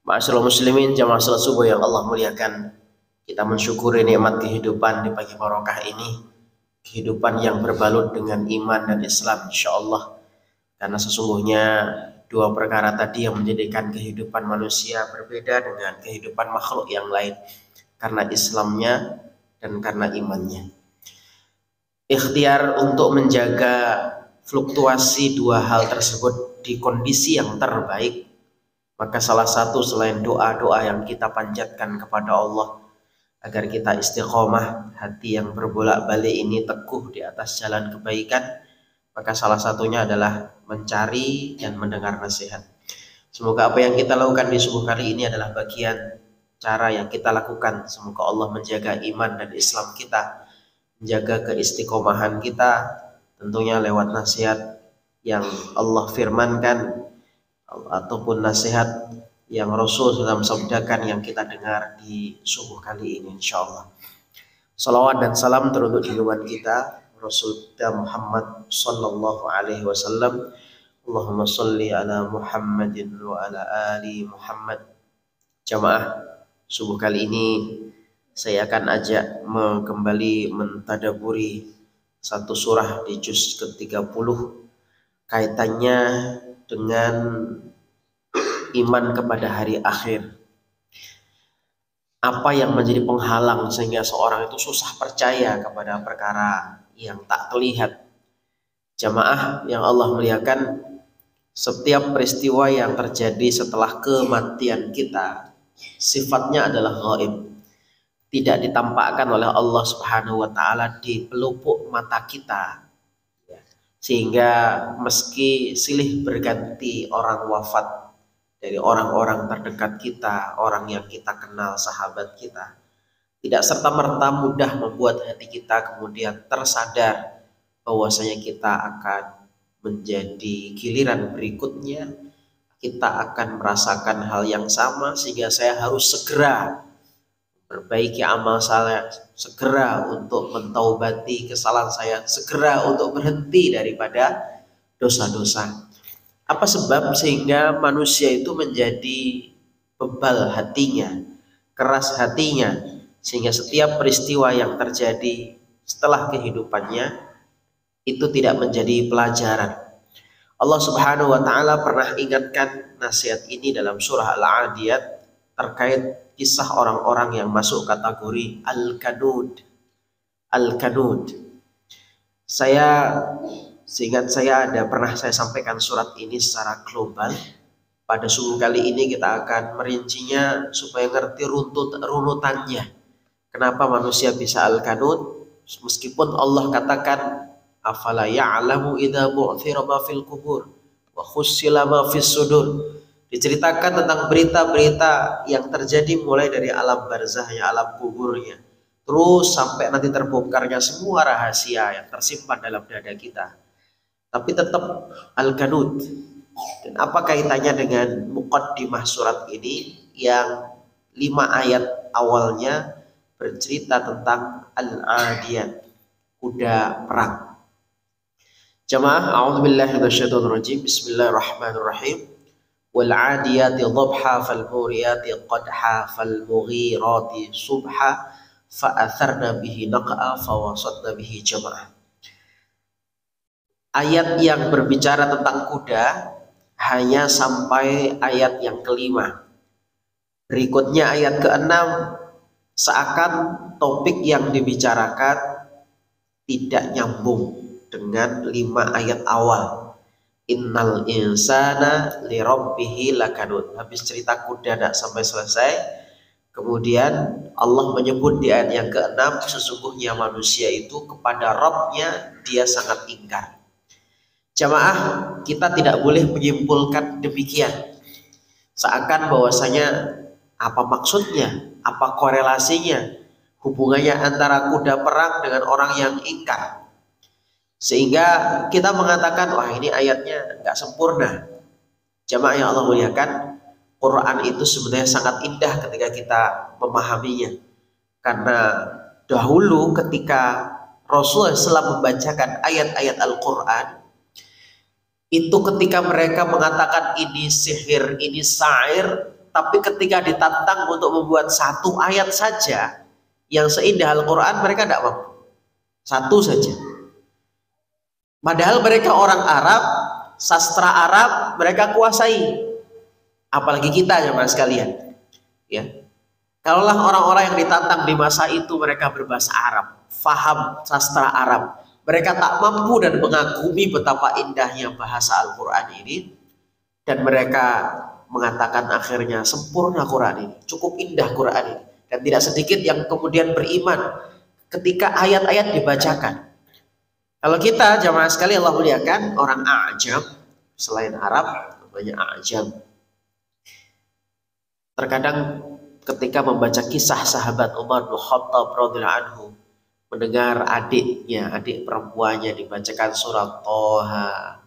Ma'asyiral muslimin, jamaah salat subuh yang Allah muliakan. Kita mensyukuri nikmat kehidupan di pagi barokah ini. Kehidupan yang berbalut dengan iman dan Islam insyaallah. Karena sesungguhnya dua perkara tadi yang menjadikan kehidupan manusia berbeda dengan kehidupan makhluk yang lain. Karena Islamnya dan karena imannya. Ikhtiar untuk menjaga fluktuasi dua hal tersebut di kondisi yang terbaik, maka salah satu selain doa-doa yang kita panjatkan kepada Allah agar kita istiqomah, hati yang berbolak-balik ini teguh di atas jalan kebaikan, maka salah satunya adalah mencari dan mendengar nasihat. Semoga apa yang kita lakukan di subuh kali ini adalah bagian cara yang kita lakukan. Semoga Allah menjaga iman dan Islam kita, menjaga keistiqomahan kita, tentunya lewat nasihat yang Allah firmankan ataupun nasihat yang Rasul SAW sabdakan yang kita dengar di subuh kali ini insyaallah. Salawat dan salam teruntuk junjungan kita Rasul Muhammad sallallahu alaihi wasallam. Allahumma sholli ala Muhammadin wa ala ali Muhammad. Jamaah, subuh kali ini saya akan ajak kembali mentadaburi satu surah di juz ke-30, kaitannya dengan iman kepada hari akhir. Apa yang menjadi penghalang sehingga seorang itu susah percaya kepada perkara yang tak terlihat? Jamaah yang Allah muliakan, setiap peristiwa yang terjadi setelah kematian kita sifatnya adalah gaib, tidak ditampakkan oleh Allah Subhanahu wa taala di pelupuk mata kita. Sehingga meski silih berganti orang wafat dari orang-orang terdekat kita, orang yang kita kenal, sahabat kita, tidak serta-merta mudah membuat hati kita kemudian tersadar bahwasanya kita akan menjadi giliran berikutnya, kita akan merasakan hal yang sama, sehingga saya harus segera perbaiki amal saya, segera untuk mentaubati kesalahan saya, segera untuk berhenti daripada dosa-dosa. Apa sebab sehingga manusia itu menjadi bebal hatinya, keras hatinya, sehingga setiap peristiwa yang terjadi setelah kehidupannya itu tidak menjadi pelajaran? Allah Subhanahu wa taala pernah ingatkan nasihat ini dalam surah Al-Adiyat terkait kisah orang-orang yang masuk kategori Al-Kanud. Al-Kanud. Seingat saya pernah saya sampaikan surat ini secara global. Pada subuh kali ini kita akan merincinya supaya ngerti runutannya. Kenapa manusia bisa Al-Kanud? Meskipun Allah katakan afala ya'lamu idza bu'thira ma fil qubur wa khussila ma fis sudur. Diceritakan tentang berita-berita yang terjadi mulai dari alam barzahnya, alam kuburnya, terus sampai nanti terbongkarnya semua rahasia yang tersimpan dalam dada kita. Tapi tetap Al-Kanud. Dan apa kaitannya dengan muqaddimah surat ini yang 5 ayat awalnya bercerita tentang Al-Adiyat, kuda perang. Jamaah, a'udzubillahi minasyaitonirrajim. Bismillahirrahmanirrahim. Wal-'adiyati dhabha fal-muriyati qadha fal-mughirati subha fa'atharna bihi naq'a fawasatna bihi jama'ah. Ayat yang berbicara tentang kuda hanya sampai ayat yang kelima. Berikutnya ayat ke-6 seakan topik yang dibicarakan tidak nyambung dengan 5 ayat awal. Innal insana lirabbihi lakanud. Habis cerita kuda tidak sampai selesai, kemudian Allah menyebut di ayat yang ke-6 sesungguhnya manusia itu kepada Rabbnya dia sangat ingkar. Jamaah, kita tidak boleh menyimpulkan demikian seakan bahwasanya apa maksudnya, apa korelasinya, hubungannya antara kuda perang dengan orang yang ingkar, sehingga kita mengatakan wah ini ayatnya nggak sempurna. Jamaah yang Allah muliakan, Quran itu sebenarnya sangat indah ketika kita memahaminya, karena dahulu ketika Rasulullah SAW membacakan ayat-ayat Al-Quran itu, ketika mereka mengatakan ini sihir, ini syair, tapi ketika ditantang untuk membuat satu ayat saja yang seindah Al-Quran, mereka tidak mampu. Satu saja. Padahal mereka orang Arab, sastra Arab mereka kuasai. Apalagi kita jemaah sekalian. Ya. Kalaulah orang-orang yang ditantang di masa itu mereka berbahasa Arab, faham sastra Arab, mereka tak mampu dan mengagumi betapa indahnya bahasa Al-Quran ini, dan mereka mengatakan akhirnya sempurna Quran ini, cukup indah Quran ini, dan tidak sedikit yang kemudian beriman ketika ayat-ayat dibacakan. Kalau kita jamaah sekali Allah muliakan, orang A'jam selain Arab namanya A'jam, terkadang ketika membaca kisah sahabat Umar bin Khattab radhiyallahu anhu, mendengar adiknya, adik perempuannya dibacakan surat Thaha,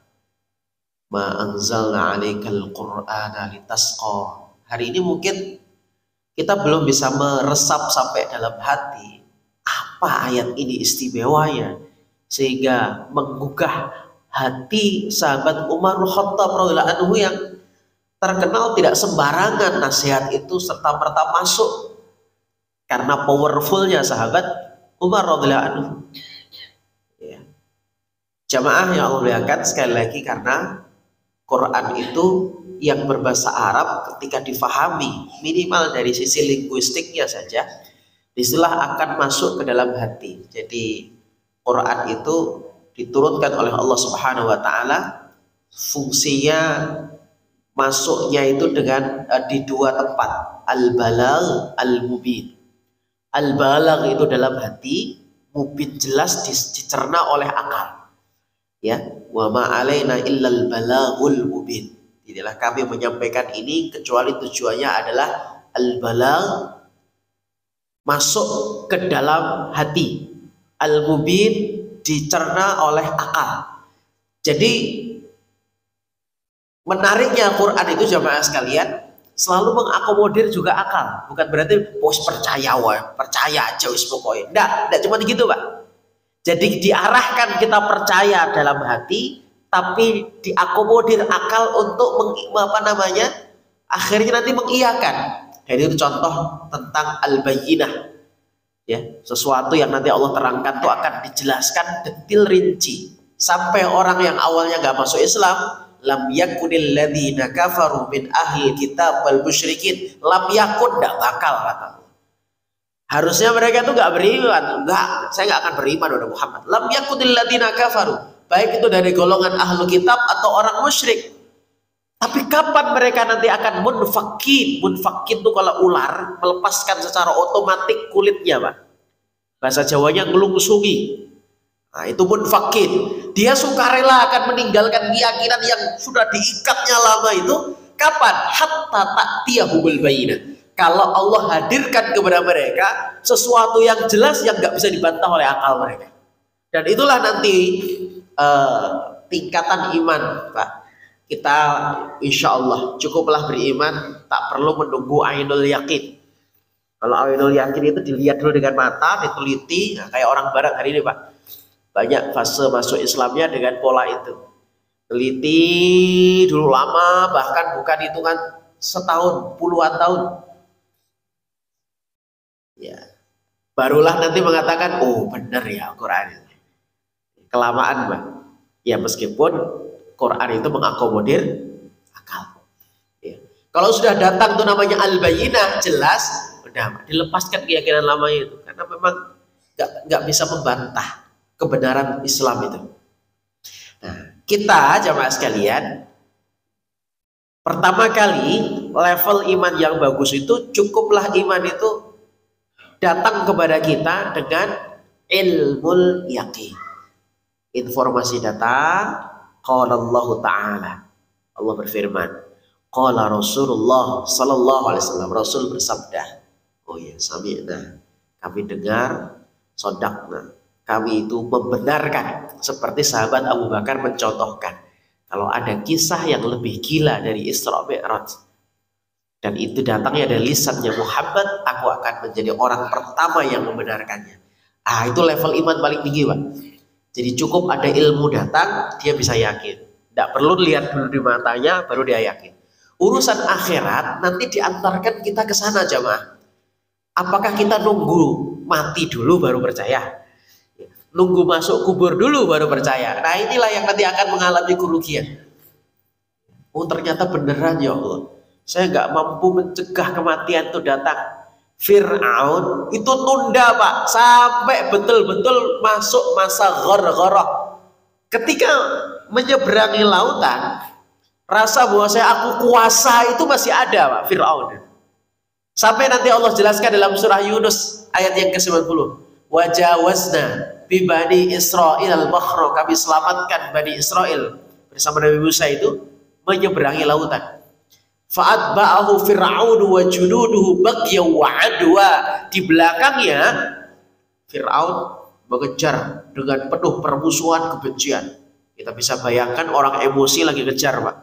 ma anzalna 'alaikal qur'ana litasqa. Hari ini mungkin kita belum bisa meresap sampai dalam hati apa ayat ini istimewanya sehingga menggugah hati sahabat Umar bin Khattab radhiyallahu anhu yang terkenal tidak sembarangan nasihat itu serta merta masuk karena powerfulnya sahabat Umar radhiyallahu anhu. Ya. Jamaah yang Allah muliakan, sekali lagi karena Quran itu yang berbahasa Arab ketika difahami minimal dari sisi linguistiknya saja, istilah akan masuk ke dalam hati. Jadi Quran itu diturunkan oleh Allah Subhanahu wa taala, fungsinya masuknya itu dengan di dua tempat, al-balagh, al-mubin. Al-balagh itu dalam hati, mubin jelas dicerna oleh akal. Ya, wa ma alaina illal balaghul mubin. Tidaklah kami menyampaikan ini kecuali tujuannya adalah al-balagh, masuk ke dalam hati. Al-mubin dicerna oleh akal. Jadi menariknya Quran itu jamaah sekalian selalu mengakomodir juga akal. Bukan berarti bos percaya aja wis pokoknya. Enggak cuma gitu, Pak. Jadi diarahkan kita percaya dalam hati, tapi diakomodir akal untuk akhirnya nanti mengiyakan. Jadi itu contoh tentang al-bayyinah. Ya, sesuatu yang nanti Allah terangkan itu akan dijelaskan detail rinci sampai orang yang awalnya nggak masuk Islam, lam yakunil ladzina kafaru min ahli kitab wal musyrikin, lam yakun, nggak bakal kata. Harusnya mereka itu nggak beriman, saya nggak akan beriman kepada Muhammad. Lam yakunil ladzina kafaru, baik itu dari golongan ahlu kitab atau orang musyrik. Tapi kapan mereka nanti akan munfakin? Munfakin itu kalau ular melepaskan secara otomatis kulitnya, Pak. Bahasa Jawanya ngelungsungi. Nah, itu munfakin. Dia sukarela akan meninggalkan keyakinan yang sudah diikatnya lama itu. Kapan? Hatta ta'tiyahumul bayyinah. Kalau Allah hadirkan kepada mereka sesuatu yang jelas yang nggak bisa dibantah oleh akal mereka. Dan itulah nanti tingkatan iman, Pak. Kita insya Allah cukuplah beriman, tak perlu menunggu ainul yakin. Kalau ainul yakin itu dilihat dulu dengan mata, diteliti, nah, kayak orang barat hari ini, Pak. Banyak fase masuk Islamnya dengan pola itu. Teliti dulu lama, bahkan bukan hitungan setahun, puluhan tahun. Ya, barulah nanti mengatakan, oh benar ya Quran ini. Kelamaan, Pak. Ya meskipun Quran itu mengakomodir akal. Ya. Kalau sudah datang tuh namanya al-bayyinah, jelas, udah dilepaskan keyakinan lama itu, karena memang nggak bisa membantah kebenaran Islam itu. Nah, kita jamaah sekalian, pertama kali level iman yang bagus itu cukuplah iman itu datang kepada kita dengan ilmul yaqin. Informasi datang. Qala Allah Ta'ala, Allah berfirman, qala Rasulullah sallallahu alaihi wasallam, Rasul bersabda, oh ya, sami'na, kami dengar, sodakna, kami itu membenarkan. Seperti sahabat Abu Bakar mencontohkan, kalau ada kisah yang lebih gila dari Isra Mi'raj, dan itu datangnya dari lisannya Muhammad, aku akan menjadi orang pertama yang membenarkannya. Ah, itu level iman paling tinggi, Pak. Jadi cukup ada ilmu datang, dia bisa yakin. Tidak perlu lihat dulu di matanya, baru dia yakin. Urusan akhirat nanti diantarkan kita ke sana jamaah. Apakah kita nunggu mati dulu baru percaya? Nunggu masuk kubur dulu baru percaya? Nah inilah yang nanti akan mengalami kerugian. Oh ternyata beneran ya Allah. Saya nggak mampu mencegah kematian itu datang. Fir'aun itu tunda Pak. Sampai betul-betul masuk masa ghar-gharah. Ketika menyeberangi lautan, rasa bahwa aku kuasa itu masih ada Pak Fir'aun. Sampai nanti Allah jelaskan dalam surah Yunus ayat yang ke-90. Wajawazna bi bani Israil al-bahra, kami selamatkan Bani Israel bersama Nabi Musa itu menyeberangi lautan. Fa'atba'ahu Fir'aun wa junuduhu baghyan wa adwa. Di belakangnya Fir'aun mengejar dengan penuh permusuhan, kebencian. Kita bisa bayangkan orang emosi lagi ngejar Pak,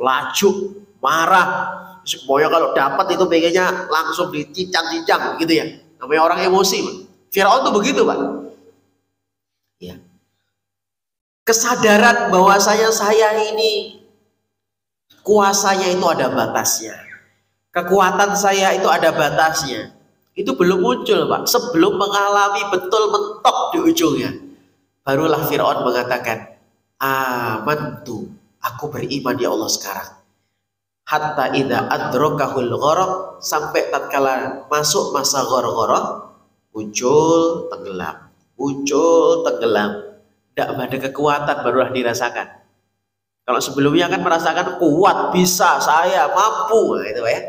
laju, marah. Semuanya kalau dapat itu pengennya langsung dicincang-cincang gitu ya. Namanya orang emosi Pak. Fir'aun tuh begitu Pak ya. Kesadaran bahwasanya saya ini kuasanya itu ada batasnya, kekuatan saya itu ada batasnya, itu belum muncul Pak. Sebelum mengalami betul mentok di ujungnya, barulah Fir'aun mengatakan, amantu, aku beriman ya Allah sekarang. Hatta idza adrakahul gharaq, sampai tatkala masuk masa gharaq, muncul tenggelam, muncul tenggelam. Tidak ada kekuatan barulah dirasakan. Kalau sebelumnya kan merasakan kuat, bisa, saya mampu, nah, itu ya.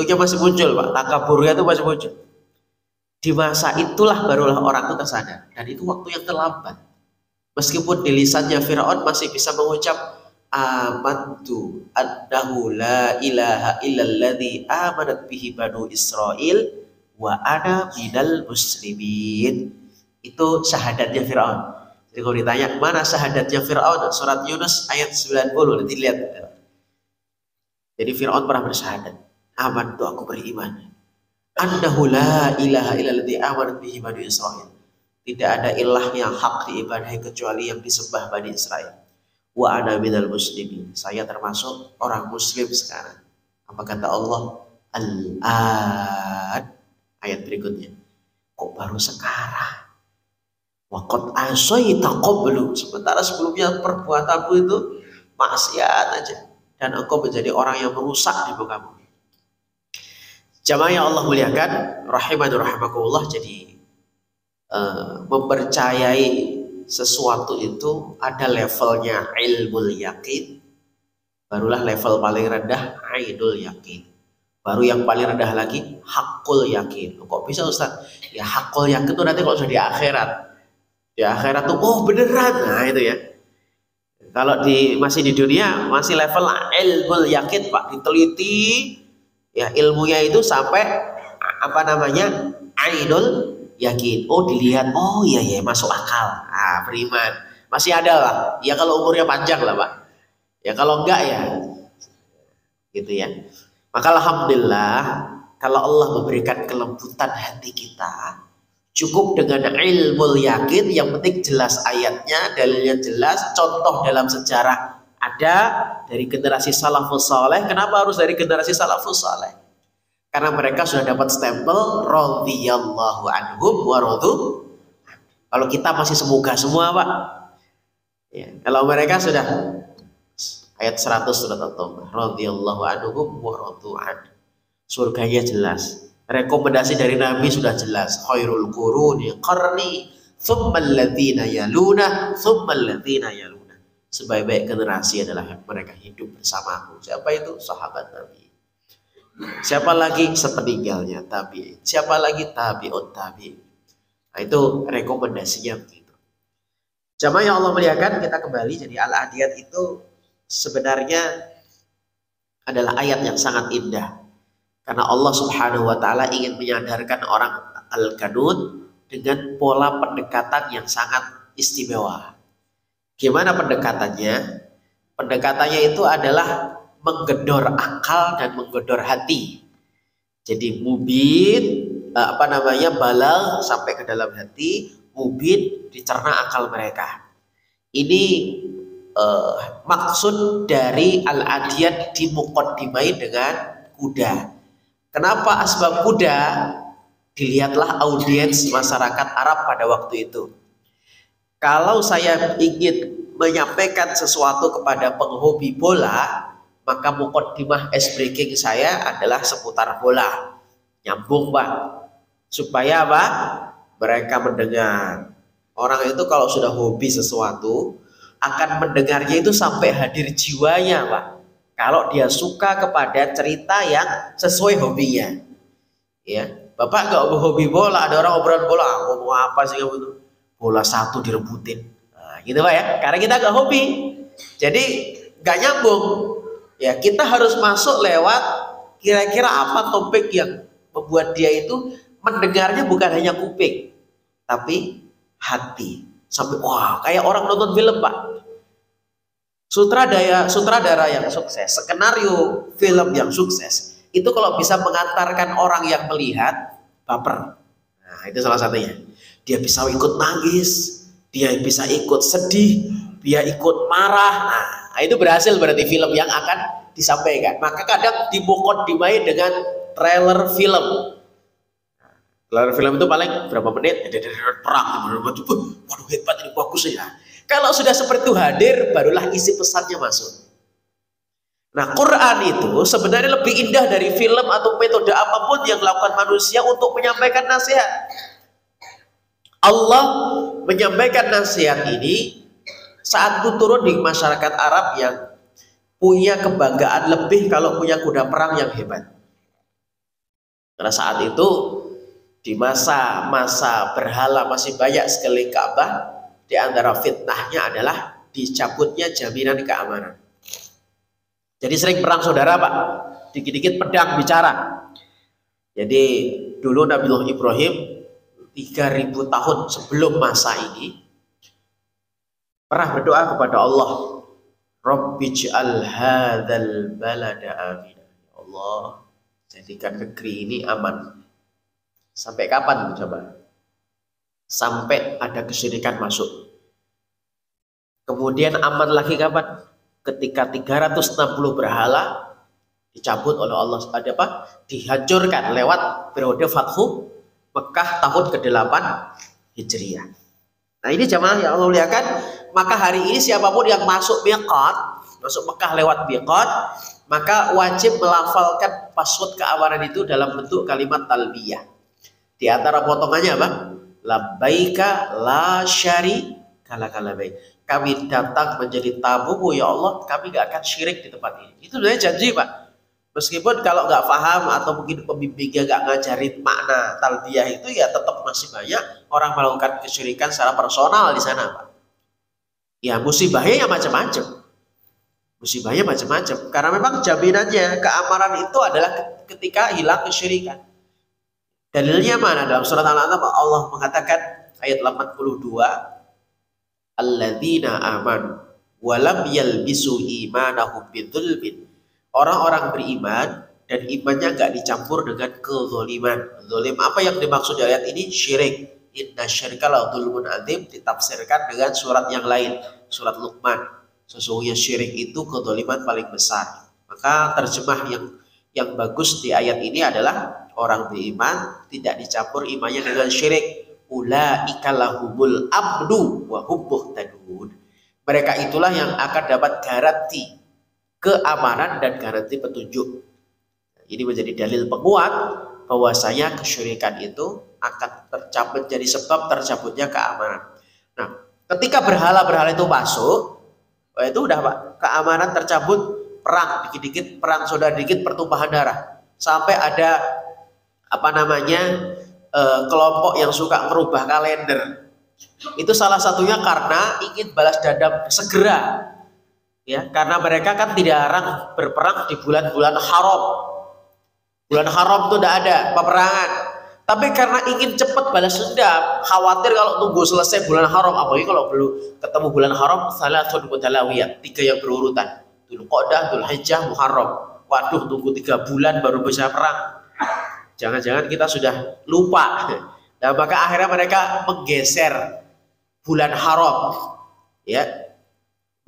Itu masih muncul Pak, takaburnya itu masih muncul. Di masa itulah barulah orang itu tersadar, dan itu waktu yang terlambat. Meskipun di lisannya Fir'aun masih bisa mengucap amantu annahu la ilaha illalladzi amanat bihi banu Israil wa ana minal muslimin. Itu syahadatnya Fir'aun. Jadi kalau ditanya mana syahadatnya Fir'aun, surat Yunus ayat 90, nanti lihat. Jadi Fir'aun pernah bersyahadat, amantu, aku beriman, annahu la ilaha illalladzi amanat bihi banu Israil, tidak ada ilah yang hak diibadahi kecuali yang disembah Bani Israel. Wa ana minal muslimin, saya termasuk orang muslim sekarang. Apa kata Allah? Al-an, ayat berikutnya. Kok baru sekarang? Waqad asaita qablu, sementara sebelumnya perbuatanmu itu maksiat aja, dan engkau menjadi orang yang merusak di muka bumi. Jamaah yang Allah muliakan rahimani rahimakumullah, jadi mempercayai sesuatu itu ada levelnya ilmul yakin, barulah level paling rendah ainul yakin, baru yang paling rendah lagi hakul yakin. Kok bisa Ustaz? Ya hakul yakin itu nanti kalau sudah di akhirat. Di akhirat tuh oh beneran, nah itu ya. Kalau masih di dunia masih level ilmul yakin Pak, diteliti ya ilmunya itu sampai apa namanya ainul yakin. Oh dilihat, oh iya ya masuk akal, beriman, masih ada lah ya kalau umurnya panjang lah Pak ya, kalau enggak ya gitu ya. Maka alhamdulillah kalau Allah memberikan kelembutan hati kita, cukup dengan ilmul yakin, yang penting jelas ayatnya, dalilnya jelas, contoh dalam sejarah ada dari generasi salafus saleh. Kenapa harus dari generasi salafus saleh? Karena mereka sudah dapat stempel radhiyallahu anhum wa radu. Kalau kita masih semoga semua Pak ya, kalau mereka sudah ayat 100 surat At-Taubah, radhiyallahu anhum wa radu an, surganya jelas. Rekomendasi dari Nabi sudah jelas, khairul quruni qarni tsummal ladzina yaluna tsummal ladzina yaluna. Sebaik-baik generasi adalah mereka hidup bersamaku. Siapa itu? Sahabat Nabi. Siapa lagi? Sepeninggalnya tabi'in. Siapa lagi? Tabi'ut tabi'in. Nah, itu rekomendasinya begitu. Jamaah yang Allah muliakan, kita kembali. Jadi Al-Adiyat itu sebenarnya adalah ayat yang sangat indah. Karena Allah Subhanahu wa Ta'ala ingin menyadarkan orang Al-Qanun dengan pola pendekatan yang sangat istimewa. Gimana pendekatannya? Pendekatannya itu adalah menggedor akal dan menggedor hati. Jadi mubin, balag sampai ke dalam hati, mubin dicerna akal mereka. Ini maksud dari al-adiyat dimuqaddimai dengan kuda. Kenapa asbab kuda? Dilihatlah audiens masyarakat Arab pada waktu itu. Kalau saya ingin menyampaikan sesuatu kepada penghobi bola, maka muqaddimah ice breaking saya adalah seputar bola. Nyambung, Pak. Supaya apa? Mereka mendengar. Orang itu kalau sudah hobi sesuatu akan mendengarnya itu sampai hadir jiwanya, Pak. Kalau dia suka kepada cerita yang sesuai hobinya. Ya. Bapak nggak hobi bola, ada orang obrolan bola, ngomong apa sih kamu itu? Bola satu direbutin, nah, gitu Pak ya. Karena kita nggak hobi, jadi nggak nyambung. Ya kita harus masuk lewat kira-kira apa topik yang membuat dia itu mendengarnya bukan hanya kuping, tapi hati. Sampai wah kayak orang nonton film Pak. Sutradara yang sukses, skenario film yang sukses, itu kalau bisa mengantarkan orang yang melihat baper. Nah, itu salah satunya. Dia bisa ikut nangis, dia bisa ikut sedih, dia ikut marah. Nah, itu berhasil berarti film yang akan disampaikan. Maka kadang dimuqaddimai dengan trailer film. Trailer film itu paling berapa menit? Perang, waduh hebat ini, bagus ya. Kalau sudah seperti itu hadir, barulah isi pesannya masuk. Nah, Quran itu sebenarnya lebih indah dari film atau metode apapun yang dilakukan manusia untuk menyampaikan nasihat. Allah menyampaikan nasihat ini saat itu turun di masyarakat Arab yang punya kebanggaan lebih kalau punya kuda perang yang hebat. Karena saat itu di masa berhala masih banyak sekeliling Ka'bah, di antara fitnahnya adalah dicabutnya jaminan keamanan. Jadi sering perang saudara Pak, dikit-dikit pedang bicara. Jadi dulu Nabiullah Ibrahim 3000 tahun sebelum masa ini pernah berdoa kepada Allah, Rabbij'al hadzal balada amin. Ya Allah, jadikan negeri ini aman. Sampai kapan coba? Sampai ada kesyirikan masuk. Kemudian aman lagi kapan? Ketika 360 berhala dicabut oleh Allah, ada apa? Dihancurkan lewat periode Fathu Mekah tahun ke-8 Hijriah. Nah ini jamaah yang Allah muliakan, maka hari ini siapapun yang masuk miqat, masuk Mekah lewat miqat, maka wajib melafalkan password keamanan itu dalam bentuk kalimat talbiyah. Di antara potongannya apa? Labbaika la syarika laka labbaik. Kami datang menjadi tamumu ya Allah, kami gak akan syirik di tempat ini. Itu sebenarnya janji Pak. Meskipun kalau nggak paham atau mungkin pembimbingnya nggak ngajarin makna talbiyah itu, ya tetap masih banyak orang melakukan kesyirikan secara personal di sana Pak. Ya musibahnya ya macam-macam. Musibahnya macam-macam. Karena memang jaminannya keamanan itu adalah ketika hilang kesyirikan. Dalilnya mana? Dalam surat Al-An'am Allah mengatakan ayat 82, alladzina amanu walam yalbisu imanahum bidzulmin. Orang-orang beriman dan imannya gak dicampur dengan kezaliman. Zalim apa yang dimaksud dari ayat ini? Syirik. Inna syirka la dzulmun adzim ditafsirkan dengan surat yang lain, surat Luqman. Sesungguhnya syirik itu kezaliman paling besar. Maka terjemah yang bagus di ayat ini adalah orang beriman tidak dicampur imannya dengan syirik. Ulaika lahumul amnu wa hum muhtadun. Mereka itulah yang akan dapat garansi keamanan dan garansi petunjuk. Ini menjadi dalil penguat bahwasanya kesyirikan itu akan menjadi sebab tercabutnya keamanan. Nah, ketika berhala-berhala itu masuk, itu udah Pak, keamanan tercabut, perang dikit-dikit, perang saudara dikit, pertumpahan darah. Sampai ada apa namanya kelompok yang suka merubah kalender. Itu salah satunya karena ingin balas dendam segera. Ya, karena mereka kan dilarang berperang di bulan-bulan haram. Bulan haram itu tidak ada peperangan. Tapi karena ingin cepat balas dendam, khawatir kalau tunggu selesai bulan haram, apalagi kalau belum ketemu bulan haram, salasun mutalawiyah, 3 yang berurutan. Dzulqa'dah, Dzulhijjah, Muharram. Waduh, tunggu 3 bulan baru bisa perang. Jangan-jangan kita sudah lupa. Nah, maka akhirnya mereka menggeser bulan haram. Ya.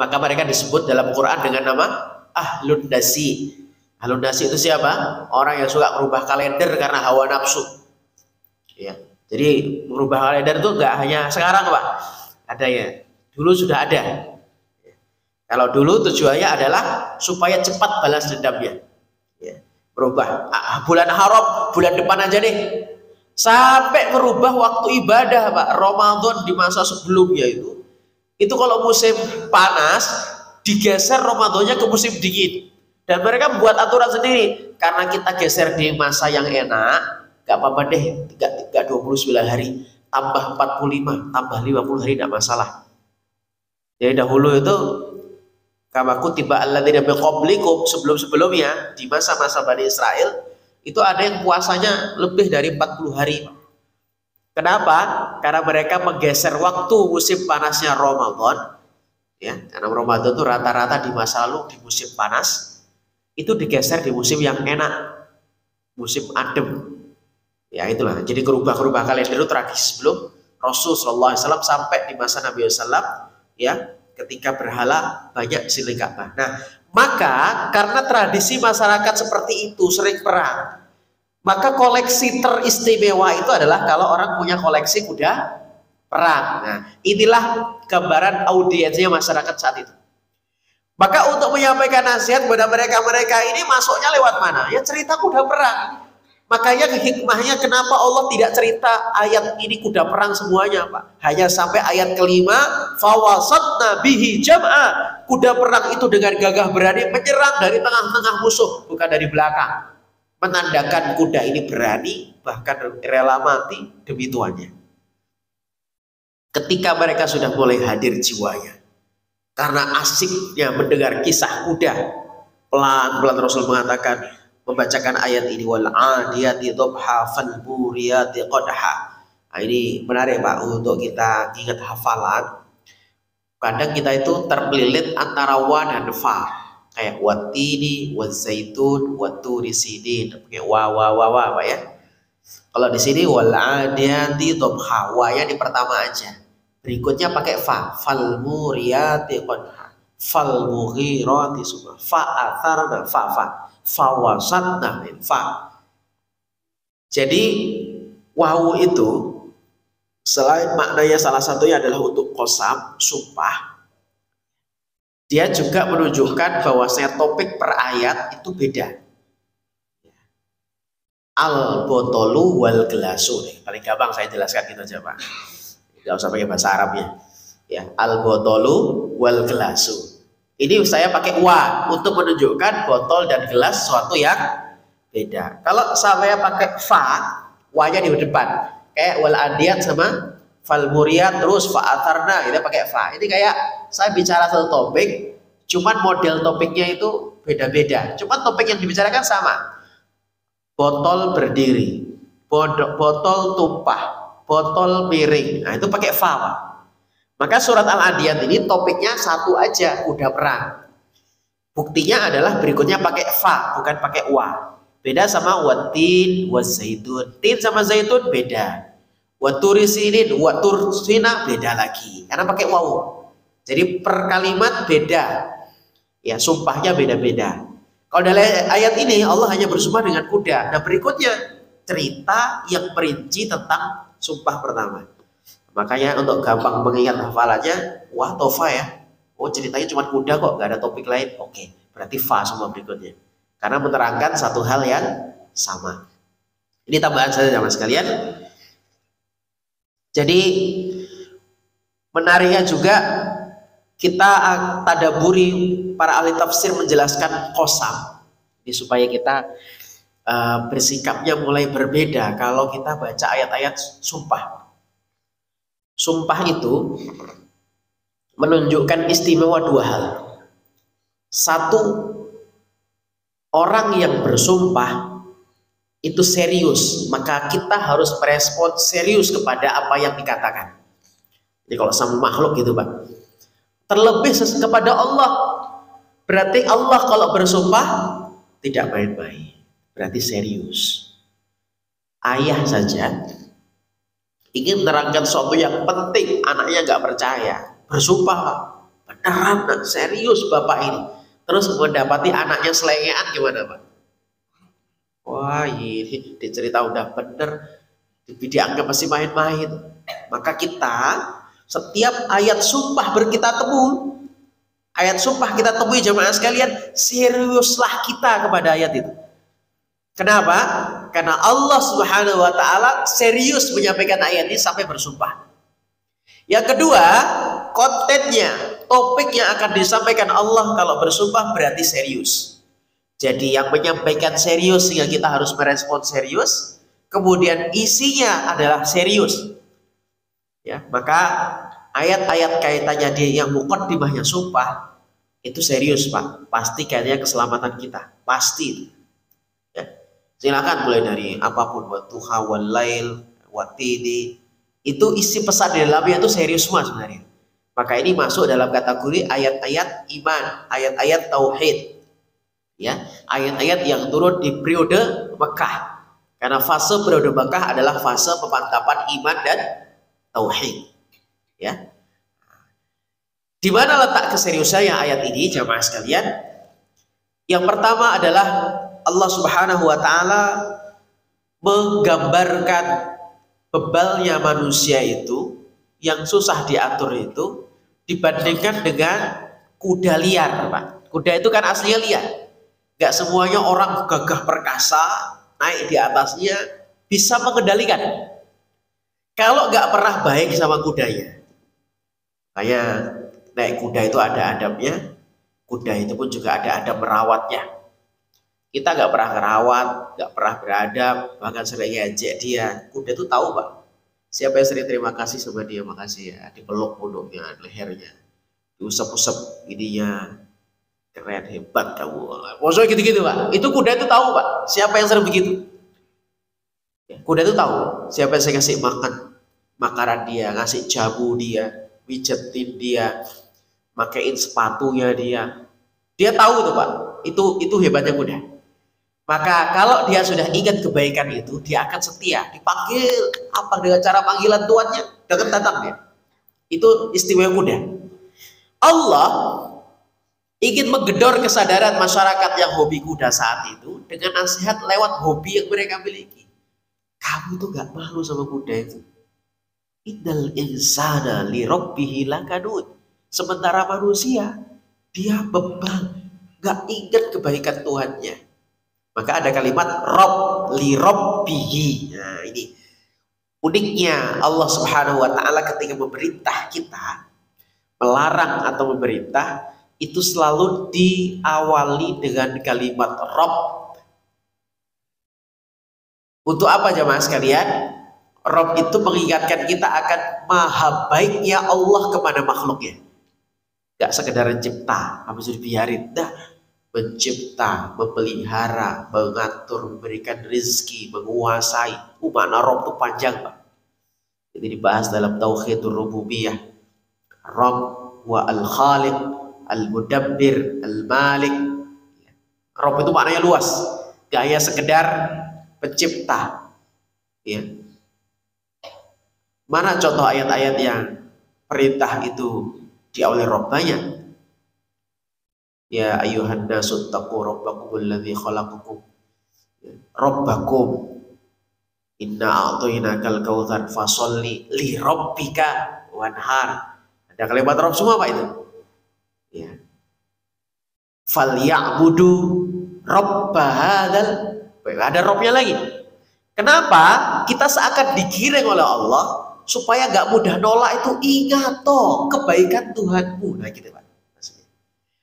Maka mereka disebut dalam Quran dengan nama Ahlun Nasi. Ahlun Nasi itu siapa? Orang yang suka merubah kalender karena hawa nafsu. Ya. Jadi merubah kalender itu nggak hanya sekarang, Pak. Ada ya. Dulu sudah ada. Kalau dulu tujuannya adalah supaya cepat balas dendamnya. Ya. Berubah. Bulan haram, bulan depan aja deh. Sampai merubah waktu ibadah, Pak. Ramadan di masa sebelumnya itu kalau musim panas digeser Ramadannya ke musim dingin. Dan mereka membuat aturan sendiri. Karena kita geser di masa yang enak, gak apa-apa deh, gak 29 hari, tambah 45, tambah 50 hari, gak masalah. Jadi dahulu itu kama kutiba alladzina min qablikum, sebelum-sebelumnya di masa-masa Bani Israel itu ada yang puasanya lebih dari 40 hari. Kenapa? Karena mereka menggeser waktu musim panasnya Ramadan. Ya, karena Ramadan itu rata-rata di masa lalu di musim panas itu digeser di musim yang enak, musim adem. Ya itulah. Jadi kerubah-kerubah kalender itu tradisi sebelum Rasulullah SAW sampai di masa Nabi SAW, ya, ketika berhala banyak di sekeliling Ka'bah. Nah, maka karena tradisi masyarakat seperti itu sering perang, maka koleksi teristimewa itu adalah kalau orang punya koleksi kuda perang. Nah, inilah gambaran audiensnya masyarakat saat itu. Maka untuk menyampaikan nasihat kepada mereka ini masuknya lewat mana? Ya cerita kuda perang. Makanya hikmahnya kenapa Allah tidak cerita ayat ini kuda perang semuanya, Pak. Hanya sampai ayat kelima, fawasatna bihi jam'a. Kuda perang itu dengan gagah berani menyerang dari tengah-tengah musuh, bukan dari belakang. Menandakan kuda ini berani, bahkan rela mati demi tuannya. Ketika mereka sudah mulai hadir jiwanya, karena asiknya mendengar kisah kuda, pelan-pelan Rasul mengatakan, membacakan ayat ini, wal adiyati dhabha fal buriyati qadha. Nah, ini menarik, Pak, untuk kita ingat hafalan. Kadang kita itu terpelilit antara wa dan fa, kayak watini, wazaitun, waturi sidin, pakai wa Pak ya. Kalau di sini wal adiyati dhabha, wa-nya di pertama aja. Berikutnya pakai fa, fal muriyati qadha, fal mughirati subha, fa atharna fa. Fawasatna min fa. Jadi wawu itu selain maknanya salah satunya adalah untuk qasam, sumpah, dia juga menunjukkan bahwasanya topik per ayat itu beda. Al botolu wal gelasu, paling gampang saya jelaskan gitu aja, Pak. Tidak usah pakai bahasa Arabnya. Ya, al botolu wal gelasu. Ini saya pakai wa untuk menunjukkan botol dan gelas suatu yang beda. Kalau saya pakai fa, wa-nya di depan. Kayak wal adiyat sama fal muriyat, terus fa atharna, kita pakai fa. Ini kayak saya bicara satu topik, cuman model topiknya itu beda-beda. Cuman topik yang dibicarakan sama. Botol berdiri, botol tumpah, botol miring. Nah, itu pakai fa, Pak. Maka surat Al-Adiyat ini topiknya satu aja, kuda perang. Buktinya adalah berikutnya pakai fa, bukan pakai wa. Beda sama watin, wazaitun. Tin sama zaitun beda. Waturisinin, watursina beda lagi. Karena pakai wawu. Jadi per kalimat beda. Ya, sumpahnya beda-beda. Kalau dalam ayat ini Allah hanya bersumpah dengan kuda. Nah, berikutnya cerita yang perinci tentang sumpah pertama. Makanya untuk gampang mengingat hafalannya, wah tofa ya. Oh, ceritanya cuma kuda kok, gak ada topik lain. Oke, berarti fa semua berikutnya. Karena menerangkan satu hal yang sama. Ini tambahan saja sama sekalian. Jadi menariknya juga kita tadaburi para ahli tafsir menjelaskan qasam. Ini supaya kita bersikapnya mulai berbeda kalau kita baca ayat-ayat sumpah. Sumpah itu menunjukkan istimewa dua hal. Satu, orang yang bersumpah itu serius, maka kita harus merespon serius kepada apa yang dikatakan. Jadi kalau sama makhluk gitu, Pak. Terlebih kepada Allah. Berarti Allah kalau bersumpah tidak main-main. Berarti serius. Ayah saja ingin menerangkan sesuatu yang penting, anaknya nggak percaya, bersumpah, Pak. beneran serius bapak ini. Terus mendapati anaknya selengean gimana Pak? Wah ini dicerita udah bener, dianggap masih main-main. Maka kita setiap ayat sumpah kita temui jemaah sekalian, seriuslah kita kepada ayat itu. Kenapa? Karena Allah Subhanahu wa taala serius menyampaikan ayat ini sampai bersumpah. Yang kedua, kontennya, topik yang akan disampaikan Allah kalau bersumpah berarti serius. Jadi yang menyampaikan serius sehingga kita harus merespon serius, kemudian isinya adalah serius. Ya, maka ayat-ayat kaitannya dia yang muqaddimahnya sumpah itu serius Pak. Pasti kayaknya keselamatan kita, pasti. Ya. Silakan mulai dari apapun, wa duha wal lail watini, itu isi pesan di dalamnya itu serius semua sebenarnya. Maka ini masuk dalam kategori ayat-ayat iman, ayat-ayat tauhid. Ya, ayat-ayat yang turun di periode Mekah. Karena fase periode Mekah adalah fase pemantapan iman dan tauhid. Ya. Di mana letak keseriusannya ayat ini jamaah sekalian? Yang pertama adalah Allah Subhanahu wa taala menggambarkan bebalnya manusia itu yang susah diatur itu dibandingkan dengan kuda liar, Pak. Kuda itu kan aslinya liar. Gak semuanya orang gagah perkasa naik di atasnya bisa mengendalikan. Kalau gak pernah baik sama kudanya, kayak naik kuda itu ada adabnya, kuda itu pun juga ada adab merawatnya. Kita gak pernah ngerawat, gak pernah beradab, bahkan sering ngejek dia. Kuda itu tahu Pak, siapa yang sering terima kasih sama dia, makasih ya, dipeluk punuknya, lehernya, diusap-usap ininya. Keren, hebat kamu. Maksudnya gitu-gitu Pak. Itu kuda itu tahu Pak, siapa yang sering begitu. Kuda itu tahu siapa yang saya kasih makan, makanan dia, ngasih jamu dia, pijetin dia, makein sepatunya dia. Dia tahu tuh Pak. Itu hebatnya kuda. Maka kalau dia sudah ingat kebaikan itu, dia akan setia. Dipanggil apa dengan cara panggilan tuannya, dengan datang dia. Itu istimewa kuda. Allah ingin menggedor kesadaran masyarakat yang hobi kuda saat itu dengan nasihat lewat hobi yang mereka miliki. Kamu tuh gak malu sama kuda itu. Innal insana li rabbihi lakanud. Sementara manusia dia bebal, gak ingat kebaikan Tuhannya. Maka ada kalimat Rob li rabbihi. Nah ini uniknya Allah Subhanahu wa taala ketika memerintah kita, melarang atau memerintah, itu selalu diawali dengan kalimat Rob. Untuk apa jemaah sekalian? Rob itu mengingatkan kita akan maha baiknya Allah kepada makhluknya. Gak sekedar mencipta, habis itu dibiarin. Nah, mencipta, memelihara, mengatur, memberikan rezeki, menguasai. Makna Rob itu panjang Pak. Ini dibahas dalam Tauhidur Rububiyah. Rob wa al-Khaliq, al-Mudabbir, al-Malik. Rob itu maknanya luas. Gak hanya sekedar pencipta. Ya. Mana contoh ayat-ayat yang perintah itu diawali Rob? Banyak. Ya ayuhan nasu taqu rabbakum alladzi khalaqakum. Rabbakum inna a'tainakal kautsar fasolli li rabbika wanhar. Ada kalimat Rob semua Pak itu. Ya. Falyabudu robba hadzal. Ada Robnya lagi. Kenapa? Kita seakan digiring oleh Allah supaya gak mudah nolak itu. Ingat toh kebaikan Tuhanmu. Nah gitu Pak.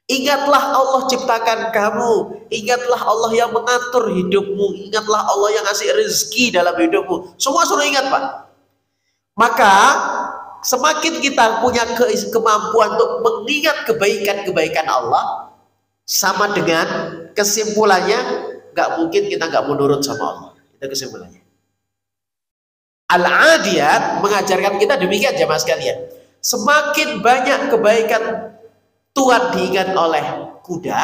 Ingatlah Allah ciptakan kamu. Ingatlah Allah yang mengatur hidupmu. Ingatlah Allah yang ngasih rezeki dalam hidupmu. Semua suruh ingat Pak. Maka semakin kita punya kemampuan untuk mengingat kebaikan-kebaikan Allah, sama dengan kesimpulannya gak mungkin kita gak menurut sama Allah. Itu kesimpulannya. Al-Adiyat mengajarkan kita demikian jemaah sekalian. Semakin banyak kebaikan Tuhan diingat oleh kuda,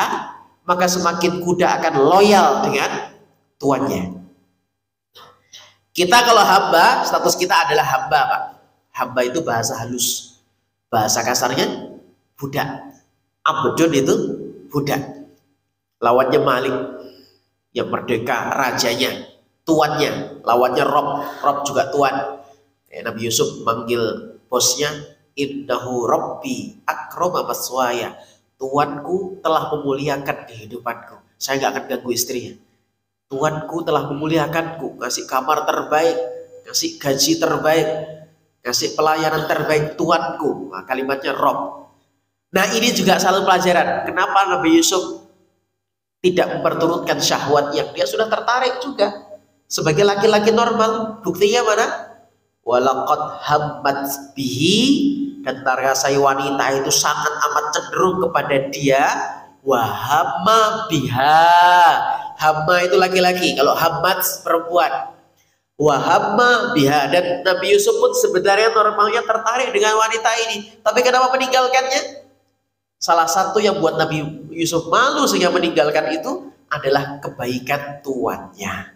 maka semakin kuda akan loyal dengan tuannya. Kita kalau hamba, status kita adalah hamba Pak. Hamba itu bahasa halus. Bahasa kasarnya budak. Abdun itu budak. Lawannya Malik yang merdeka, rajanya, tuannya. Lawannya Rob, Rob juga tuan. Nabi Yusuf manggil bosnya, innahu rabbi akrama maswaya. Tuanku telah memuliakan kehidupanku. Saya nggak akan ganggu istrinya. Tuanku telah memuliakanku, ngasih kamar terbaik, ngasih gaji terbaik, ngasih pelayanan terbaik tuanku. Nah, kalimatnya Rob. Nah, ini juga satu pelajaran. Kenapa Nabi Yusuf tidak memperturutkan syahwat yang dia sudah tertarik juga sebagai laki-laki normal? Buktinya mana? Walaqad hammat bihi, dan tarasai wanita itu sangat amat cenderung kepada dia. Wahamma biha, hamma itu laki-laki, kalau hammat perempuan. Wahamma biha, dan Nabi Yusuf pun sebenarnya normalnya tertarik dengan wanita ini, tapi kenapa meninggalkannya? Salah satu yang buat Nabi Yusuf malu sehingga meninggalkan itu adalah kebaikan tuannya.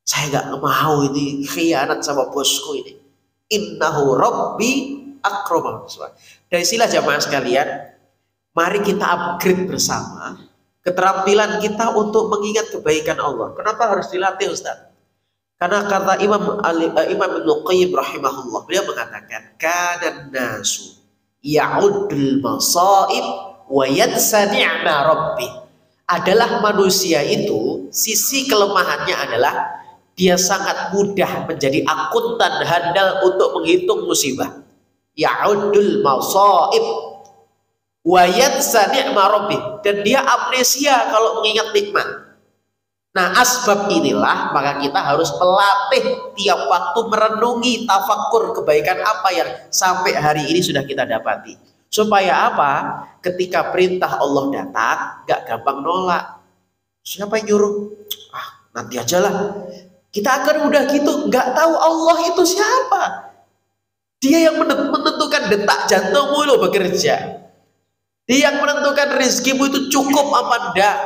Saya nggak mau ini khianat sama bosku ini. Innahu rabbi akrama maswaya. Dari sila jamaah sekalian, mari kita upgrade bersama keterampilan kita untuk mengingat kebaikan Allah. Kenapa harus dilatih, Ustaz? Karena kata Imam Ibnu Qayyim rahimahullah, beliau mengatakan, kanan nasu ya'udul masaib wa yansa ni'ma rabbi. Adalah manusia itu, sisi kelemahannya adalah dia sangat mudah menjadi akuntan, handal untuk menghitung musibah. Ya'udul masaib wa yansa ni'ma rabbi, dan dia amnesia kalau mengingat nikmat. Nah, asbab inilah maka kita harus melatih tiap waktu merenungi, tafakkur kebaikan apa yang sampai hari ini sudah kita dapati. Supaya apa? Ketika perintah Allah datang, gak gampang nolak. Siapa yang nyuruh? Ah, nanti aja lah. Kita akan udah gitu, gak tahu Allah itu siapa. Dia yang menentukan detak jantungmu lo bekerja. Dia yang menentukan rezekimu itu cukup apa enggak.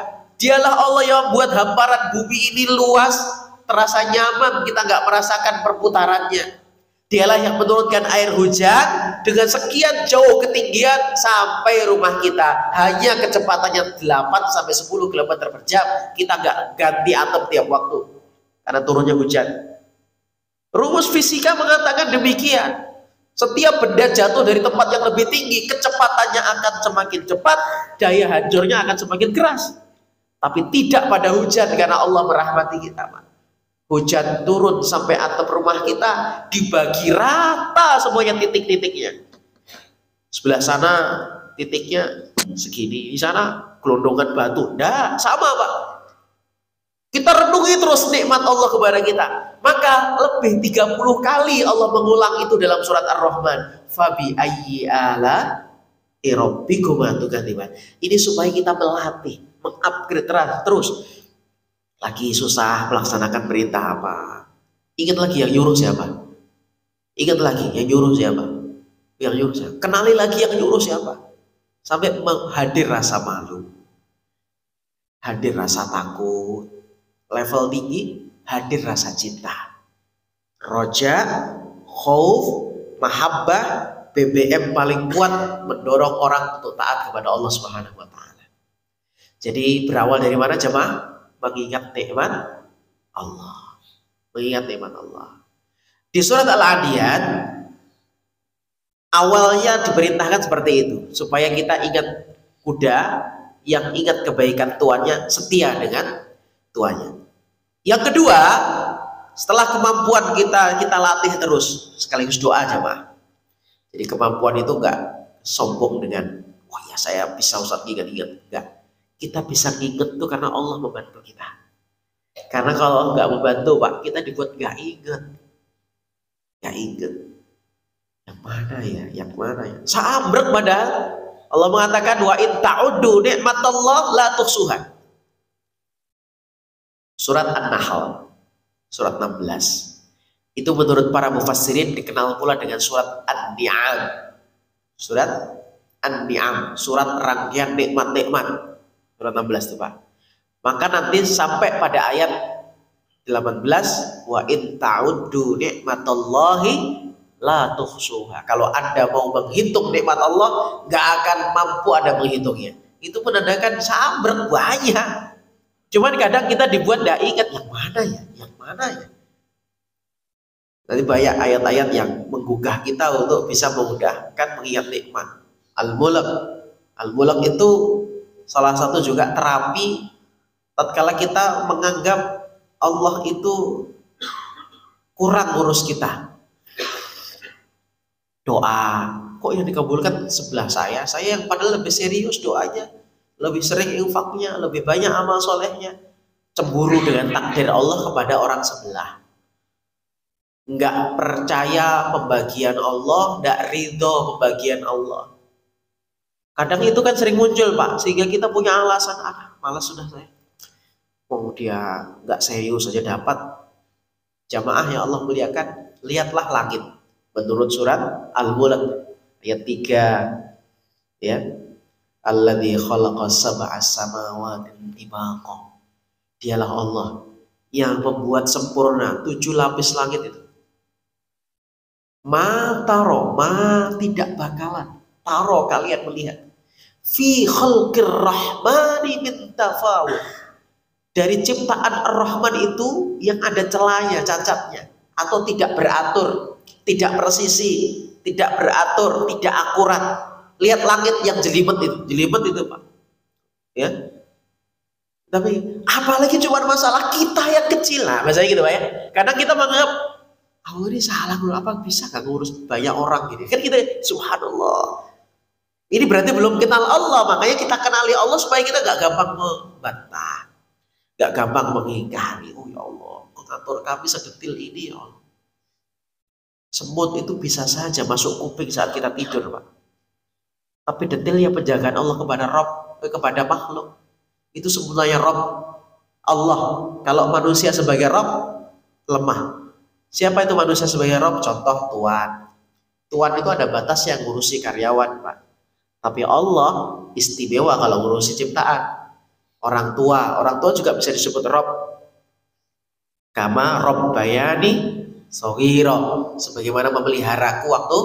Dialah Allah yang membuat hamparan bumi ini luas, terasa nyaman, kita nggak merasakan perputarannya. Dialah yang menurunkan air hujan dengan sekian jauh ketinggian sampai rumah kita. Hanya kecepatannya 8 sampai 10 km per jam. Kita nggak ganti atap tiap waktu karena turunnya hujan. Rumus fisika mengatakan demikian. Setiap benda jatuh dari tempat yang lebih tinggi, kecepatannya akan semakin cepat, daya hancurnya akan semakin keras. Tapi tidak pada hujan, karena Allah merahmati kita. Hujan turun sampai atap rumah kita, dibagi rata semuanya titik-titiknya. Sebelah sana titiknya segini, di sana gelondongan batu. Nah, sama Pak. Kita renungi terus nikmat Allah kepada kita. Maka lebih 30 kali Allah mengulang itu dalam surat Ar-Rahman. Fabi ayyi ala rabbikuma tukadziban. Ini supaya kita melatih, mengupgrade terus. Lagi susah melaksanakan perintah apa? Ingat lagi yang nyuruh siapa? Ingat lagi yang nyuruh siapa? Yang nyuruh siapa? Kenali lagi yang nyuruh siapa? Sampai hadir rasa malu, hadir rasa takut. Level tinggi, hadir rasa cinta. Roja, khauf, mahabbah, BBM paling kuat mendorong orang untuk taat kepada Allah Subhanahu wa taala. Jadi berawal dari mana jemaah? Mengingat nikmat Allah. Mengingat nikmat Allah. Di surat Al-Adiyat awalnya diperintahkan seperti itu, supaya kita ingat kuda yang ingat kebaikan tuannya, setia dengan tuannya. Yang kedua, setelah kemampuan kita latih terus, sekaligus doa aja Pak. Jadi kemampuan itu enggak sombong dengan, wah ya saya bisa Ustaz ingat-ingat. Enggak. Kita bisa ingat tuh karena Allah membantu kita. Karena kalau enggak membantu Pak, kita dibuat enggak ingat. Enggak ingat. Yang mana ya? Yang mana ya? Seambrek padahal Allah mengatakan wa in ta'uddu nikmatallah la tuhsuha. Surat An-Nahl, surat 16. Itu menurut para mufassirin dikenal pula dengan surat An-Ni'am. Surat An-Ni'am, surat rangkaian nikmat-nikmat. Surat 16 itu Pak. Maka nanti sampai pada ayat 18, wa in ta'uddu nikmatallahi la tuhsuha. Kalau Anda mau menghitung nikmat Allah, nggak akan mampu Anda menghitungnya. Itu menandakan sabar banyak. Cuman kadang kita dibuat nggak ingat yang mana ya, yang mana ya. Nanti banyak ayat-ayat yang menggugah kita untuk bisa memudahkan mengingat nikmat. Al-Mulk. Al-Mulk itu salah satu juga terapi tatkala kita menganggap Allah itu kurang ngurus kita. Doa kok yang dikabulkan sebelah saya yang padahal lebih serius doanya, lebih sering infaknya, lebih banyak amal solehnya. Cemburu dengan takdir Allah kepada orang sebelah, nggak percaya pembagian Allah, nggak ridho pembagian Allah. Kadang itu kan sering muncul Pak, sehingga kita punya alasan, malas sudah saya. Oh dia nggak serius saja dapat. Jamaah yang Allah muliakan, lihatlah langit. Menurut surat Al-Mulk ayat 3, ya, alladzi khalaqa sab'a samawati tibaqa. Dialah Allah yang membuat sempurna 7 lapis langit itu. Ma taro, tidak bakalan. Taro kalian melihat. Fi khalqir rahmani min tafawut. Dari ciptaan Ar-Rahman itu yang ada celahnya, cacatnya, atau tidak beratur, tidak presisi, tidak beratur, tidak akurat. Lihat langit yang jelimet itu Pak. Ya. Tapi apalagi cuma masalah kita yang kecil lah, misalnya gitu Pak ya. Kadang kita menganggap Allah ini salah, apa bisa gak ngurus banyak orang gitu. Kan kita subhanallah. Ini berarti belum kenal Allah, makanya kita kenali Allah supaya kita gak gampang membantah, gak gampang mengingkari. Oh ya Allah, mengatur kami sedetil ini ya Allah. Semut itu bisa saja masuk kuping saat kita tidur Pak. Tapi detailnya penjagaan Allah kepada makhluk itu sebenarnya Rabb Allah. Kalau manusia sebagai Rabb lemah. Siapa itu manusia sebagai Rabb? Contoh tuan. Tuan itu ada batas yang ngurusi karyawan Pak. Tapi Allah istimewa kalau ngurusi ciptaan. Orang tua juga bisa disebut Rabb. Kama Rabbayani shaghira, sebagaimana memeliharaku waktu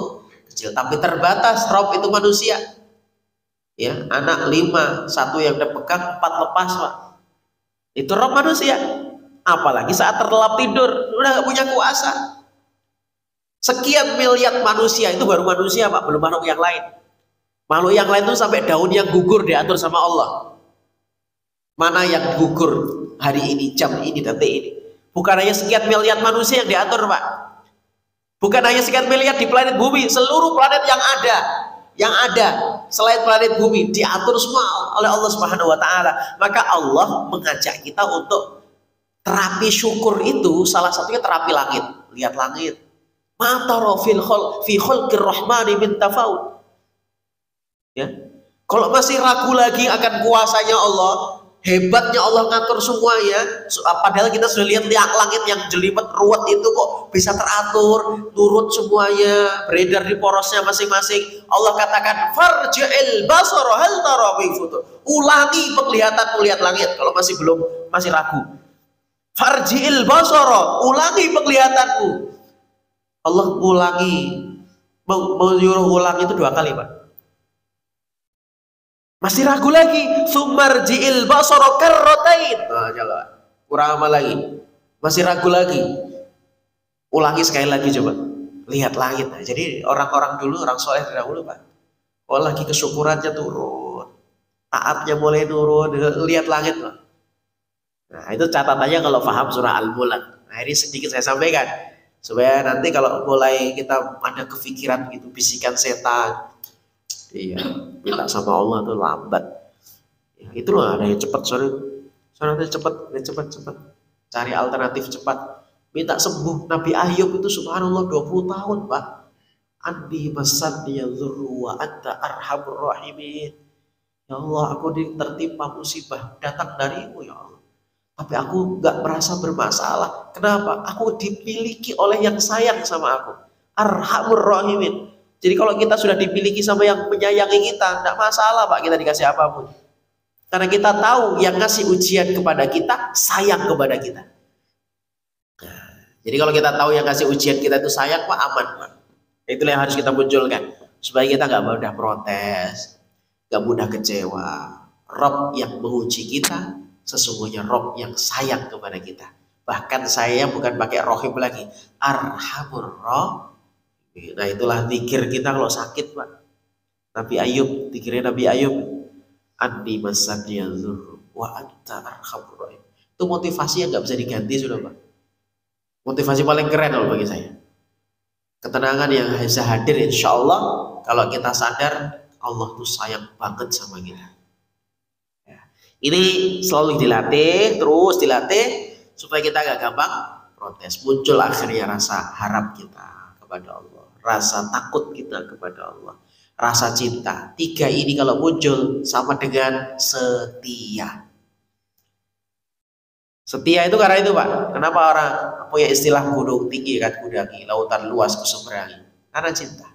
kecil. Tapi terbatas. Rabb itu manusia. Ya, anak 5, 1 yang dipegang, 4 lepas Pak. Itu Rabb manusia. Apalagi saat terlelap tidur, udah gak punya kuasa. Sekian miliar manusia, itu baru manusia Pak, belum makhluk yang lain. Makhluk yang lain itu sampai daun yang gugur diatur sama Allah. Mana yang gugur hari ini, jam ini, detik ini. Bukan hanya sekian miliar manusia yang diatur Pak. Bukan hanya sekian miliar di planet bumi, seluruh planet yang ada selain planet bumi diatur semua oleh Allah Subhanahu wa taala. Maka Allah mengajak kita untuk terapi syukur itu, salah satunya terapi langit. Lihat langit. Ma tara fi khalqir rahmani min tafawut. Ya. Kalau masih ragu lagi akan kuasanya Allah, hebatnya Allah ngatur semuanya, padahal kita sudah lihat langit yang jelimet ruwet itu kok bisa teratur, turut semuanya, beredar di porosnya masing-masing. Allah katakan farji'il basara hal tara min futur. Ulangi penglihatanmu, lihat langit kalau masih ragu. Farji'il basara, ulangi penglihatanmu. Allah menyuruh ulangi itu 2 kali Pak. Masih ragu lagi, sumarji'il basara karratain. Nah, coba. Kurang apa lagi? Masih ragu lagi. Ulangi sekali lagi coba. Lihat langit. Nah, jadi orang-orang dulu, orang soleh dahulu Pak. Oh, lagi kesyukurannya turun. Taatnya mulai turun, lihat langit Pak. Nah, itu catatannya kalau paham surah Al-Mulk. Nah, ini sedikit saya sampaikan. Supaya nanti kalau mulai kita ada kepikiran gitu, bisikan setan. Iya, minta sama Allah tuh lambat. Ya, itu loh ada yang cepat, cepat. Cari alternatif cepat. Minta sembuh. Nabi Ayub itu subhanallah 20 tahun Pak. Andi masanniya dzurru wa anta arhamur rahimin. Ya Allah, aku tertimpa musibah datang darimu ya Allah. Tapi aku nggak merasa bermasalah. Kenapa? Aku dimiliki oleh yang sayang sama aku. Arhamur rahimin. Jadi kalau kita sudah dimiliki sama yang menyayangi kita, tidak masalah Pak kita dikasih apapun. Karena kita tahu yang ngasih ujian kepada kita, sayang kepada kita. Nah, jadi kalau kita tahu yang ngasih ujian kita itu sayang Pak, aman Pak. Itulah yang harus kita munculkan supaya kita nggak mudah protes, nggak mudah kecewa. Rob yang menguji kita sesungguhnya Rob yang sayang kepada kita. Bahkan saya bukan pakai rohim lagi, arhamur rohim. Nah itulah zikir kita kalau sakit Pak. Nabi Ayub, zikirnya Nabi Ayub, Andi masadiyadzur wa anta arhamur rahim. Itu motivasi yang nggak bisa diganti sudah Pak. Motivasi paling keren kalau bagi saya. Ketenangan yang bisa hadir insya Allah kalau kita sadar Allah tuh sayang banget sama kita. Ya. Ini selalu dilatih, terus dilatih supaya kita gak gampang protes. Muncul akhirnya rasa harap kita kepada Allah, rasa takut kita kepada Allah, rasa cinta. Tiga ini kalau muncul sama dengan setia. Setia itu karena itu Pak. Kenapa orang punya istilah gunung tinggi kan kudangi, lautan luas kuseberangi? Karena cinta.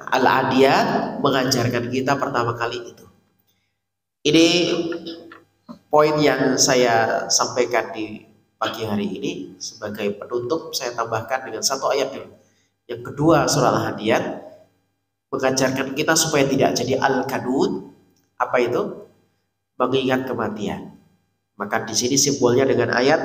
Al-Adiyat mengajarkan kita pertama kali itu. Ini poin yang saya sampaikan di pagi hari ini sebagai penutup. Saya tambahkan dengan satu ayat dulu. Yang kedua surah Al-Adiyat mengajarkan kita supaya tidak jadi al-kanud. Apa itu? Mengingat kematian. Maka di sini simbolnya dengan ayat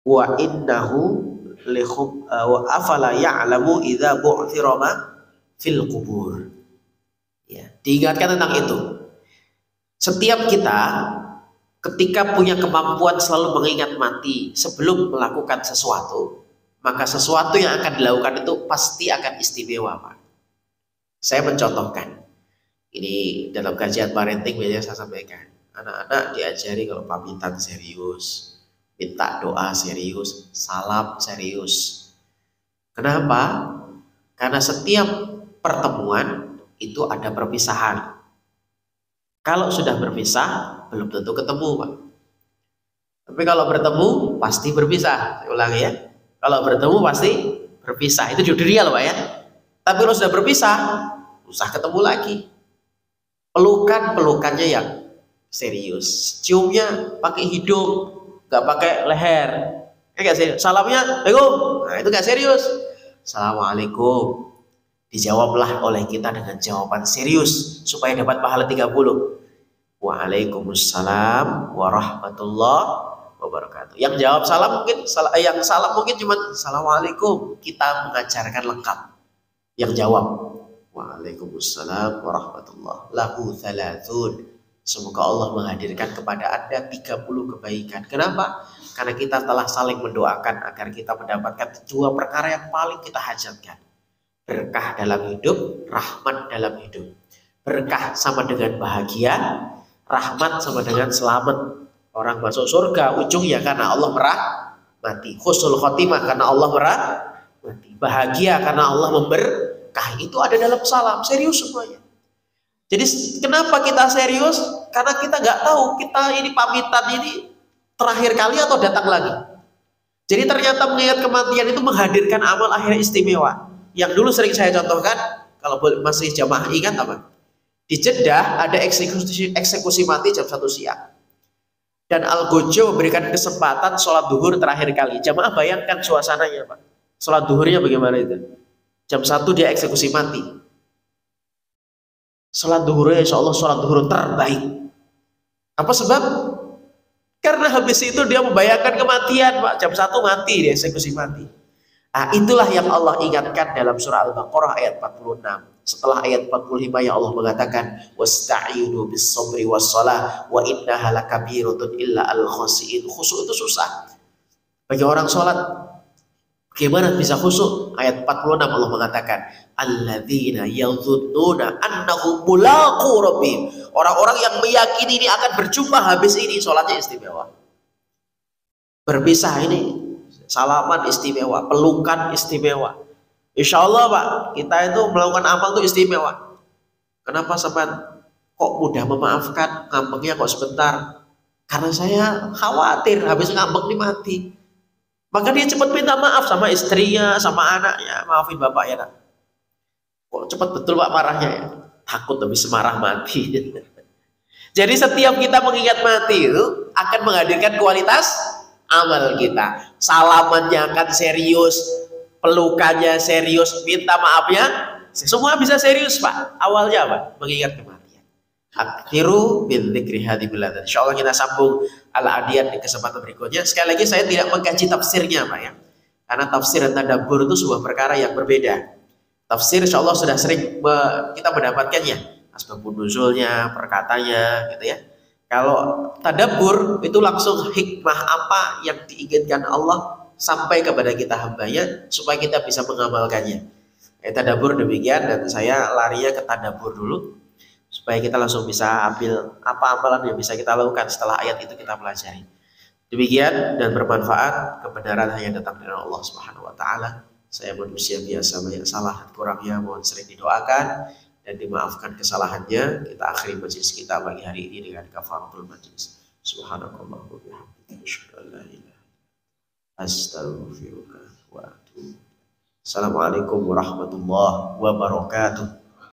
wa innahu lihum wa afala ya'lamu idza bu'thira ma fil qubur. Ya, diingatkan tentang itu. Setiap kita ketika punya kemampuan selalu mengingat mati sebelum melakukan sesuatu, maka sesuatu yang akan dilakukan itu pasti akan istimewa, Pak. Saya mencontohkan. Ini dalam kajian parenting biasanya saya sampaikan. Anak-anak diajari kalau pamitan serius, minta doa serius, salam serius. Kenapa? Karena setiap pertemuan itu ada perpisahan. Kalau sudah berpisah, belum tentu ketemu, Pak. Tapi kalau bertemu, pasti berpisah. Saya ulangi ya. Kalau bertemu pasti berpisah. Itu judulnya loh Pak ya. Tapi kalau sudah berpisah, usah ketemu lagi. Pelukannya yang serius, ciumnya pakai hidung, nggak pakai leher. Nggak serius. Salamnya, Assalamualaikum. Nah itu nggak serius. Assalamualaikum. Dijawablah oleh kita dengan jawaban serius supaya dapat pahala 30. Waalaikumsalam warahmatullahi wabarakatuh. Yang jawab salam mungkin, yang salam mungkin cuma Assalamualaikum. Kita mengajarkan lengkap. Yang jawab Waalaikumsalam warahmatullahi lahu thalathun. Semoga Allah menghadirkan kepada Anda 30 kebaikan. Kenapa? Karena kita telah saling mendoakan agar kita mendapatkan dua perkara yang paling kita hajatkan. Berkah dalam hidup, rahmat dalam hidup. Berkah sama dengan bahagia, rahmat sama dengan selamat. Orang masuk surga ujungnya karena Allah merahmati. Husnul khotimah karena Allah merahmati. Bahagia karena Allah memberkah. Itu ada dalam salam. Serius semuanya. Jadi kenapa kita serius? Karena kita nggak tahu kita ini pamitan ini terakhir kali atau datang lagi. Jadi ternyata mengingat kematian itu menghadirkan amal akhirnya istimewa. Yang dulu sering saya contohkan, kalau masih jamaah ingat apa? Di Jeddah ada eksekusi mati jam 1 siang. Dan Al-Gojo memberikan kesempatan sholat duhur terakhir kali. Jamaah bayangkan suasananya Pak. Sholat duhurnya bagaimana itu? Jam 1 dia eksekusi mati. Sholat duhurnya insya Allah sholat duhur terbaik. Apa sebab? Karena habis itu dia membayangkan kematian Pak. Jam 1 mati dia eksekusi mati. Nah itulah yang Allah ingatkan dalam surah Al-Baqarah ayat 46. Setelah ayat 45 yang Allah mengatakan wasta'inu bis-sabri was-shalah wa innaha lakabiratun illa al-khasiin. Khusyuk itu susah. Bagi orang sholat bagaimana bisa khusyuk? Ayat 46 Allah mengatakan alladzina yadhunnuna annahum mulaqu rabbihim. Orang-orang yang meyakini ini akan berjumpa habis ini sholatnya istimewa. Berpisah ini salaman istimewa, pelukan istimewa. Insya Allah Pak, kita itu melakukan amal itu istimewa. Kenapa sampai kok mudah memaafkan, ngambeknya kok sebentar? Karena saya khawatir habis ngambek nih mati. Maka dia cepat minta maaf sama istrinya, sama anaknya. Maafin bapak ya nak. Kok cepat betul Pak marahnya ya? Takut habis marah mati. Jadi setiap kita mengingat mati itu akan menghadirkan kualitas amal kita. Salamannya akan serius, pelukannya serius, minta maafnya semua bisa serius Pak. Awalnya apa? Mengingat kematian. Akhiru bil dzikri hadibillah. Insyaallah kita sambung al-adiyat di kesempatan berikutnya. Sekali lagi saya tidak mengkaji tafsirnya Pak ya. Karena tafsir dan tadabbur itu sebuah perkara yang berbeda. Tafsir insyaallah sudah sering kita mendapatkannya. Asbabun nuzulnya, perkatanya gitu ya. Kalau tadabbur itu langsung hikmah apa yang diinginkan Allah sampai kepada kita hambanya supaya kita bisa mengamalkannya. Tadabbur demikian, dan saya larinya ke tadabbur dulu supaya kita langsung bisa ambil apa amalan yang bisa kita lakukan setelah ayat itu kita pelajari. Demikian dan bermanfaat, kebenaran hanya datang dari Allah Subhanahu wa taala. Saya manusia biasa, banyak salah dan kurangnya, mohon sering didoakan dan dimaafkan kesalahannya. Kita akhiri majelis kita pagi hari ini dengan kafaratul majlis. Subhanakallah wa bihamdika asyhadu an la ilaha illa anta astaghfiruka wa atubu. Assalamualaikum warahmatullahi wabarakatuh.